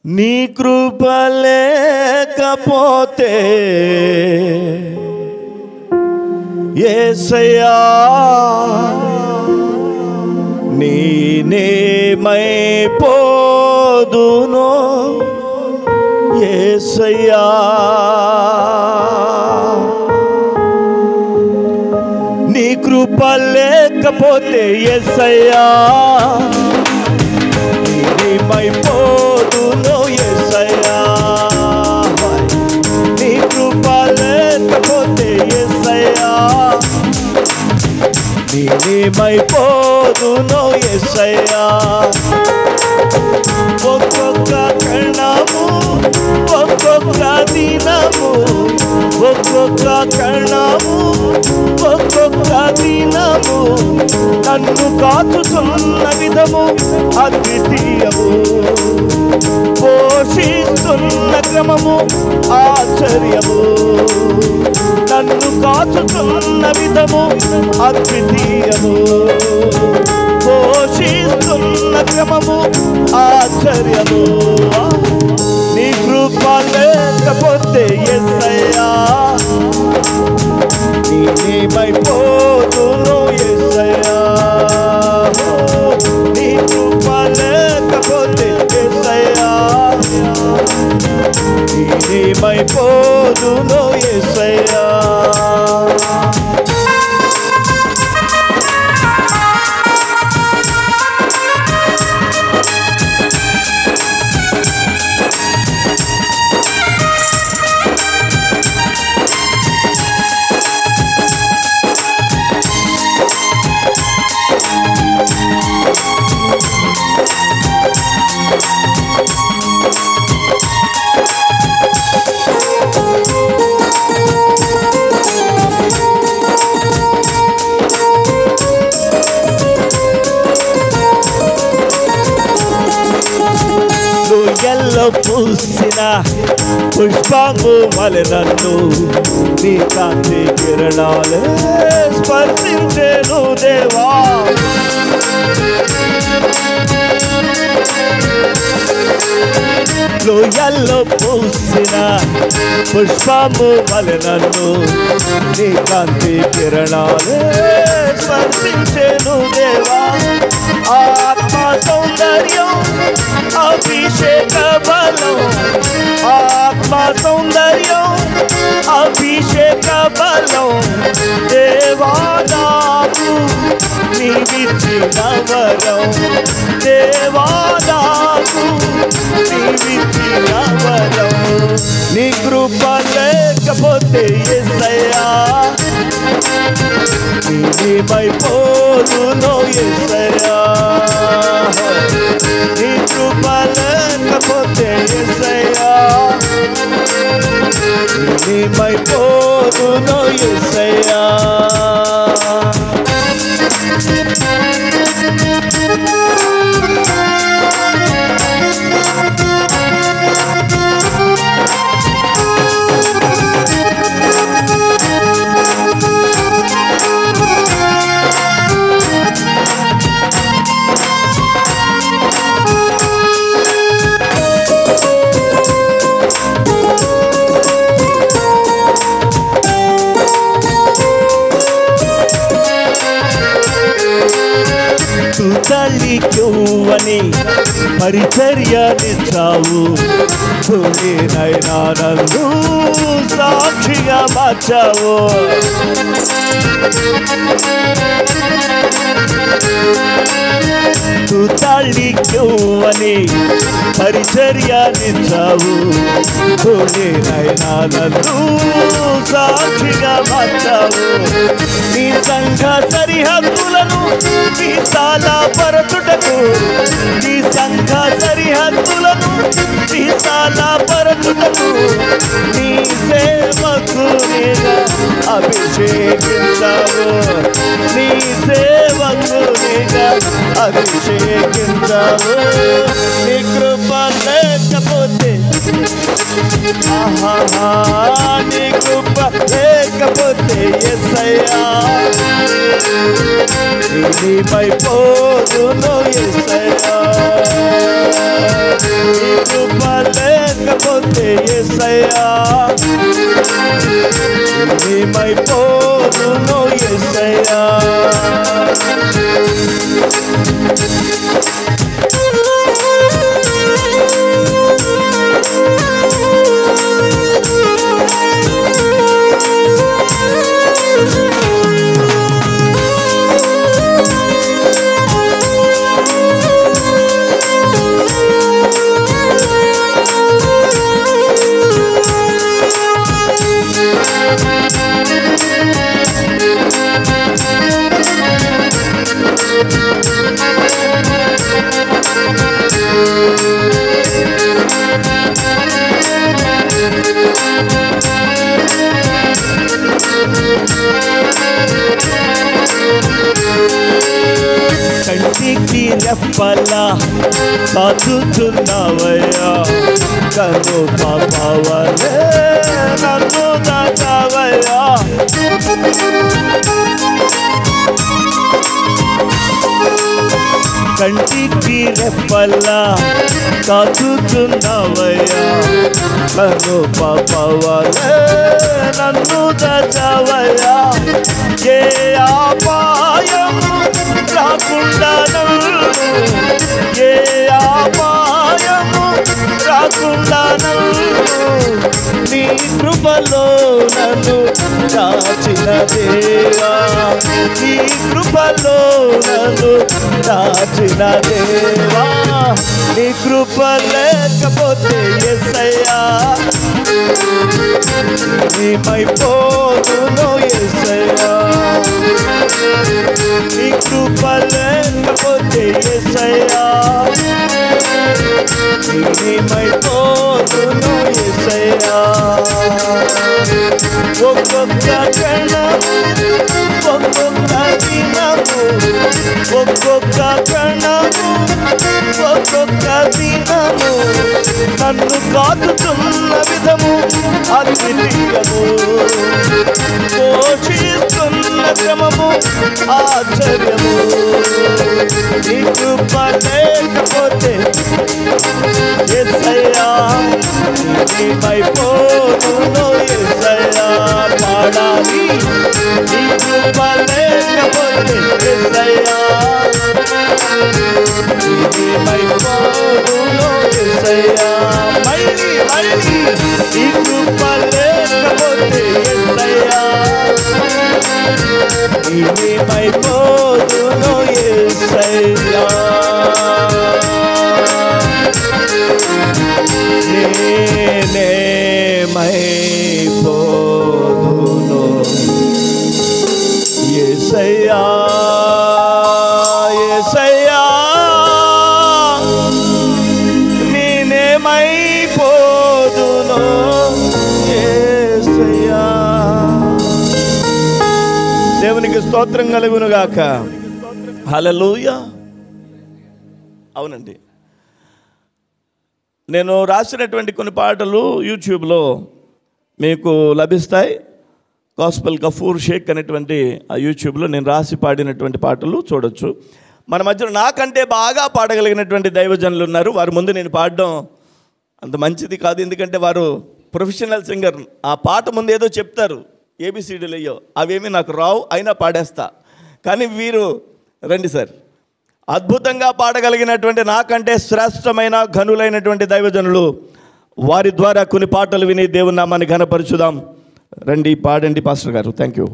నీ కృప లేకపోతే యేసయ్యా నేనేమైపోదునో యేసయ్యా నీ కృప లేకపోతే యేసయ్యా నేనేమైపోదునో యేసయ్యా నీ కృప లేకపోతే యేసయ్యా నేనేమైపోదునో యేసయ్యా ఒక్కొక్క క్షణము ఒక్కొక్క దినము ఒక్కొక్క క్షణము ఒక్కొక్క దినము నన్ను కాచుతున్న విధము అద్వితీయము పోషిస్తున్న క్రమము ఆశ్చర్యము నన్ను కాచుతున్న విధము అద్వితీయము పోషిస్తున్న క్రమము ఆశ్చర్యము నీ కృప లేకపోతే యేసయ్యా నేనేమైపోదునో యేసయ్యా నీ కృప లేకపోతే యేసయ్యా నేనేమైపోదునో యేసయ్యా ఎల్లో పూసిన పుష్పము వలె నన్ను నీ కాంతి కిరణాలే స్పర్శించెను దేవా లోయల్లో పూసిన పుష్పము వలె నన్ను నీ కాంతి కిరణాలే స్పర్శించెను దేవా ఆత్మ సౌందర్యం అభిషేక బలం ఆత్మ సౌందర్యం అభిషేక బలం దేవా నాకు నీవిచ్చిన వరం దేవా నాకు నీవిచ్చిన వరం నీ కృప లేకపోతే యేసయ్యా నేనేమైపోదునో యేసయ్యా నీ కృప లేకపోతే యేసయ్యా నేనేమైపోదునో యేసయ్యా తల్లికి పరిచర్యనిచ్చావు నేనైనా నన్ను సాక్షిగా మార్చావు తల్లికి పరిచర్యనిచ్చావు నేనైనా నన్ను సాక్షిగా మార్చావు నీ సంఘ సరిహద్దులను విశాల పరచుటకు నీ సంఘ సరిహద్దులను విశాల పరచుటకు నీ సేవకునిగా అభిషేకించావు నీ సేవకునిగా అభిషేకించావు నీ కృప లేకపోతే నీ కృప లేకపోతే యేసయ్యా నేనేమైపోదునో యేసయ్యా నీ కృప లేకపోతే యేసయ్యా ఏమైపోదును యేసయ్యా. కంటికి రెప్పలా కాచుచున్నావయ్యా, కను పాపవలే నన్ను దాచావయ్యా. కంటికి రెప్పలా కాచుచున్నావయ్యా, కను పాపవలే నన్ను దాచావయ్యా. ఏ అపాయము రాకుండా నన్ను, ఏ అపాయము రాకుండా నన్ను నీ కృపలో నన్ను దాచిన దేవా, నీ కృపలో నన్ను దాచిన దేవా. నీ కృప లేకపోతే యేసయ్యా ఏమైపోదును యేసయ్యా. నీ కృప లేకపోతే యేసయ్యా ఏమైపోదును యేసయ్యా. ఒక్కొక్క క్షణము ఒక్కొక్క దినము, ఒక్కొక్క క్షణము ఒక్కొక్క దినము నన్ను కాచుతున్న విధము అద్వితీయము, పోషిస్తున్న క్రమము ఆశ్చర్యము. నీ కృప లేకపోతే యేసయ్యా ఏమైపోదును యేసయ్యా. పాడాలి. నీ కృప లేకపోతే యేసయ్యా ఏమైపోదును యేసయ్యా. మైలి మైలి. నీ కృప లేకపోతే యేసయ్యా ఏమైపోదును యేసయ్యా. నేనేమైపోదును యేసయ్యా యేసయ్యా, నేనేమైపోదును యేసయ్యా. దేవునికి స్తోత్రం కలుగును గాక. హల్లెలూయా. అవునండి, నేను రాసినటువంటి కొన్ని పాటలు యూట్యూబ్లో మీకు లభిస్తాయి. గాస్పెల్ గఫూర్ షేక్ అనేటువంటి ఆ యూట్యూబ్లో నేను రాసి పాడినటువంటి పాటలు చూడొచ్చు. మన మధ్యలో నాకంటే బాగా పాడగలిగినటువంటి దైవజనులు ఉన్నారు. వారి ముందు నేను పాడడం అంత మంచిది కాదు, ఎందుకంటే వారు ప్రొఫెషనల్ సింగర్. ఆ పాట ముందు ఏదో చెప్తారు, ఏబిసిడీలు అయ్యో, అవేమీ నాకు రావు, అయినా పాడేస్తా. కానీ వీరు రండి సార్, అద్భుతంగా పాడగలిగినటువంటి నాకంటే శ్రేష్టమైన ఘనులైనటువంటి దైవజనులు, వారి ద్వారా కొన్ని పాటలు విని దేవుని నామాన్ని ఘనపరచుదాం. రండి, పాడండి పాస్టర్ గారు. Thank you.